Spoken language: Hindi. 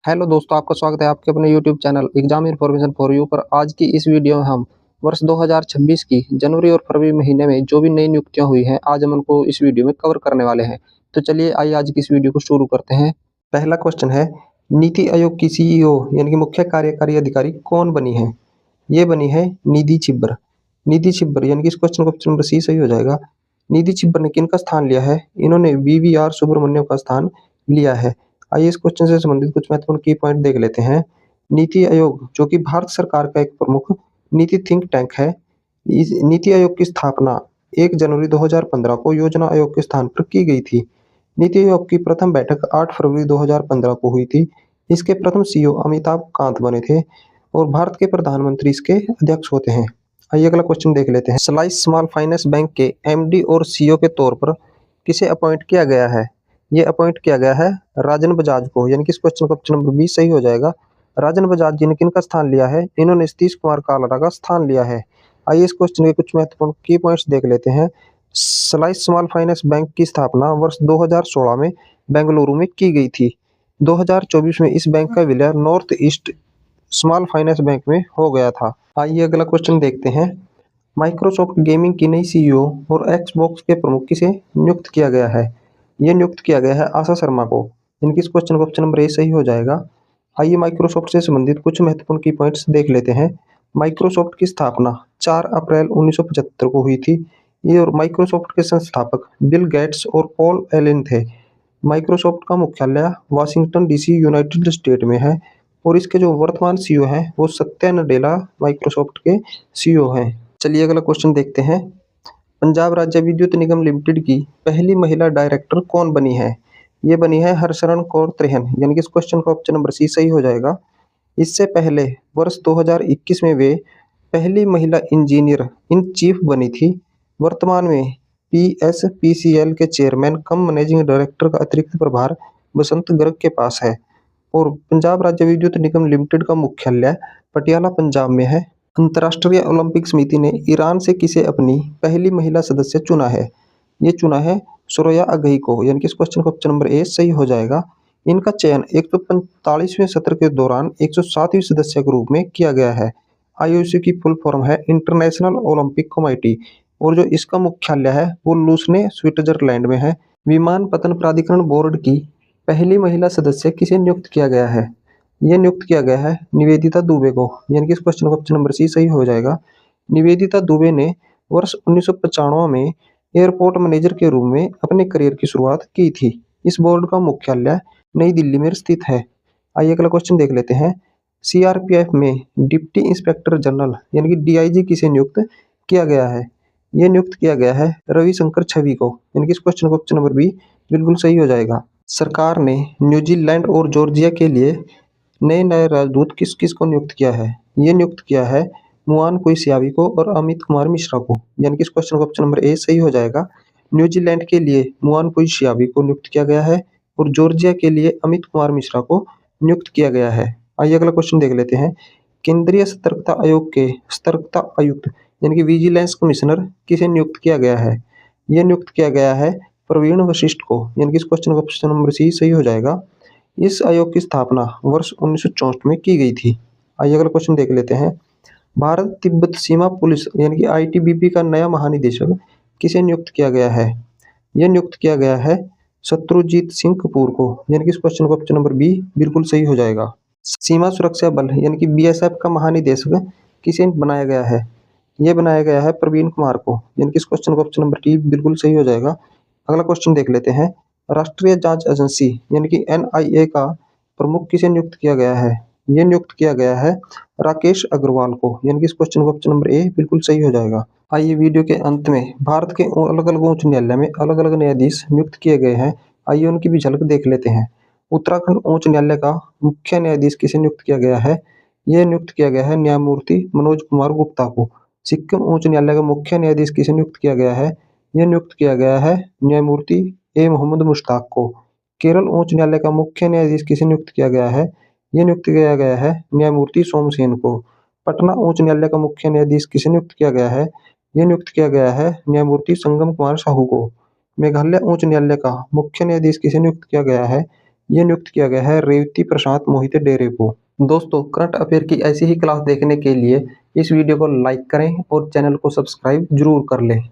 हेलो दोस्तों, आपका स्वागत है आपके अपने YouTube channel exam information for you पर। आज की इस वीडियो में हम वर्ष 2026 की जनवरी और फरवरी महीने में जो भी नई नियुक्तियां हुई हैं, आज हम उनको इस वीडियो में कवर करने वाले हैं। तो चलिए आइए आज की इस वीडियो को शुरू करते हैं। पहला क्वेश्चन है, नीति आयोग की सीईओ यानी कि मुख्य कार्यकारी अधिकारी कौन बनी है? ये बनी है निधि छिब्बर। निधि छिब्बर यानी कि इस क्वेश्चन का ऑप्शन नंबर सी सही हो जाएगा। निधि छिब्बर ने किनका स्थान लिया है? इन्होंने वीवीआर सुब्रमण्यम का स्थान लिया है। आइए इस क्वेश्चन से संबंधित कुछ महत्वपूर्ण की पॉइंट देख लेते हैं। नीति आयोग जो कि भारत सरकार का एक प्रमुख नीति थिंक टैंक है। इस नीति आयोग की स्थापना 1 जनवरी 2015 को योजना आयोग के स्थान पर की गई थी। नीति आयोग की प्रथम बैठक 8 फरवरी 2015 को हुई थी। इसके प्रथम सीईओ अमिताभ कांत बने थे और भारत के प्रधानमंत्री इसके अध्यक्ष होते हैं। आइए अगला क्वेश्चन देख लेते हैं। स्लाइस स्मॉल फाइनेंस बैंक के एमडी और सीईओ के तौर पर किसे अपॉइंट किया गया है? ये अपॉइंट किया गया है राजन बजाज को, यानी कि इस क्वेश्चन का ऑप्शन नंबर बी सही हो जाएगा। राजन बजाज जी ने किनका स्थान लिया है? इन्होंने सतीश कुमार कालरा का स्थान लिया है। आइए इस क्वेश्चन के कुछ महत्वपूर्ण की पॉइंट्स देख लेते हैं। स्लाइस स्मॉल फाइनेंस बैंक की स्थापना वर्ष 2016 में बेंगलुरु में की गई थी। 2024 में इस बैंक का विलय north east small finance bank में हो गया था। आइए अगला क्वेश्चन देखते हैं। माइक्रोसॉफ्ट गेमिंग की नई सीईओ और एक्सबॉक्स के प्रमुख किसे नियुक्त किया गया है? ये नियुक्त किया गया है आशा शर्मा को। इनकी इस क्वेश्चन का ऑप्शन नंबर ए सही हो जाएगा। आइए माइक्रोसॉफ्ट से संबंधित कुछ महत्वपूर्ण की पॉइंट्स देख लेते हैं। माइक्रोसॉफ्ट की स्थापना 4 अप्रैल 1975 को हुई थी। ये और माइक्रोसॉफ्ट के संस्थापक बिल गेट्स और पॉल एलन थे। माइक्रोसॉफ्ट का मुख्यालय वाशिंगटन डीसी यूनाइटेड स्टेट में है और इसके जो वर्तमान सीईओ हैं वो सत्या नडेला माइक्रोसॉफ्ट के सीईओ हैं। चलिए अगला क्वेश्चन देखते हैं। पंजाब राज्य विद्युत निगम लिमिटेड की पहली महिला डायरेक्टर कौन बनी है? ये बनी है हरशरण कौर त्रेहन, यानी कि इस क्वेश्चन का ऑप्शन नंबर सी सही हो जाएगा। इससे पहले वर्ष 2021 में वे पहली महिला इंजीनियर इन चीफ बनी थी। वर्तमान में पीएसपीसीएल के चेयरमैन कम मैनेजिंग डायरेक्टर का अतिरिक्त प्रभार बसंत गर्ग के पास है और पंजाब राज्य विद्युत निगम लिमिटेड का मुख्यालय पटियाला पंजाब में है। अंतर्राष्ट्रीय ओलंपिक समिति ने ईरान से किसे अपनी पहली महिला सदस्य चुना है? ये चुना है सुरैया अगही को, यानी कि इस क्वेश्चन का ऑप्शन नंबर ए सही हो जाएगा। इनका चयन 145वें सत्र के दौरान 107वीं सदस्य के रूप में किया गया है। आईओसी की फुल फॉर्म है इंटरनेशनल ओलंपिक कमेटी और जो इसका मुख्यालय है वो लूसने स्विट्जरलैंड में है। विमानपत्तन प्राधिकरण बोर्ड की पहली महिला सदस्य किसे नियुक्त किया गया है? ये नियुक्त किया गया है निवेदिता दुबे को, यानी कि इस क्वेश्चन का ऑप्शन नंबर सी सही हो जाएगा। निवेदिता दुबे ने वर्ष 1995 में एयरपोर्ट मैनेजर के रूप में अपने करियर की शुरुआत की थी। इस बोर्ड का मुख्यालय नई दिल्ली में स्थित है। आइए अगला क्वेश्चन देख लेते हैं। सीआरपीएफ में डिप्टी इंस्पेक्टर जनरल यानी कि डीआईजी किसे नियुक्त किया गया है? ये नियुक्त किया गया है रविशंकर छवि को, यानी कि इस क्वेश्चन का ऑप्शन नंबर बी बिल्कुल सही हो जाएगा। सरकार ने न्यूजीलैंड और जॉर्जिया के लिए नए राजदूत किस किस को नियुक्त किया है? ये नियुक्त किया है मुआन कोइसियावी को और अमित कुमार मिश्रा को, यानी कि इस क्वेश्चन का ऑप्शन नंबर ए सही हो जाएगा। न्यूजीलैंड के लिए मुआन कोइसियावी को नियुक्त किया गया है और जॉर्जिया के लिए अमित कुमार मिश्रा को नियुक्त किया गया है। आइए अगला क्वेश्चन देख लेते हैं। केंद्रीय सतर्कता आयोग के सतर्कता आयुक्त यानी कि विजिलेंस कमिश्नर किसे नियुक्त किया गया है? यह नियुक्त किया गया है प्रवीण वशिष्ठ को, यानी कि इस क्वेश्चन का ऑप्शन नंबर सी सही हो जाएगा। इस आयोग की स्थापना वर्ष 1964 में की गई थी। आइए अगला क्वेश्चन देख लेते हैं। भारत तिब्बत सीमा पुलिस यानी कि आईटीबीपी का नया महानिदेशक किसे नियुक्त किया गया है? यह नियुक्त किया गया है शत्रुजीत सिंह कपूर को, यानी कि इस क्वेश्चन का ऑप्शन नंबर बी बिल्कुल सही हो जाएगा। सीमा सुरक्षा बल यानी कि बीएसएफ का महानिदेशक किसे बनाया गया है? यह बनाया गया है प्रवीण कुमार को, यानी कि इस क्वेश्चन का ऑप्शन नंबर डी बिल्कुल सही हो जाएगा। अगला क्वेश्चन देख लेते हैं। राष्ट्रीय जांच एजेंसी यानी कि एनआईए का प्रमुख किसे नियुक्त किया गया है? यह नियुक्त किया गया है राकेश अग्रवाल को, यानी कि इस क्वेश्चन का ऑप्शन नंबर ए बिल्कुल सही हो जाएगा। आइए वीडियो के अंत में भारत के अलग अलग उच्च न्यायालय में अलग अलग न्यायाधीश नियुक्त किए गए हैं। आइए उनकी भी झलक देख लेते हैं। उत्तराखंड उच्च न्यायालय का मुख्य न्यायाधीश किसे नियुक्त किया गया है? यह नियुक्त किया गया है न्यायमूर्ति मनोज कुमार गुप्ता को। सिक्किम उच्च न्यायालय का मुख्य न्यायाधीश किसे नियुक्त किया गया है? यह नियुक्त किया गया है न्यायमूर्ति ए मोहम्मद मुश्ताक को। केरल उच्च न्यायालय का मुख्य न्यायाधीश किसे नियुक्त किया गया है? यह नियुक्त किया गया है न्यायमूर्ति सोमसेन को। पटना उच्च न्यायालय का मुख्य न्यायाधीश किसे नियुक्त किया गया है? यह नियुक्त किया गया है न्यायमूर्ति संगम कुमार साहू को। मेघालय उच्च न्यायालय का मुख्य न्यायाधीश किसे नियुक्त किया गया है? ये नियुक्त किया गया है रेवती प्रशांत मोहिते डेरे को। दोस्तों, करंट अफेयर की ऐसी ही क्लास देखने के लिए इस वीडियो को लाइक करें और चैनल को सब्सक्राइब जरूर कर लें।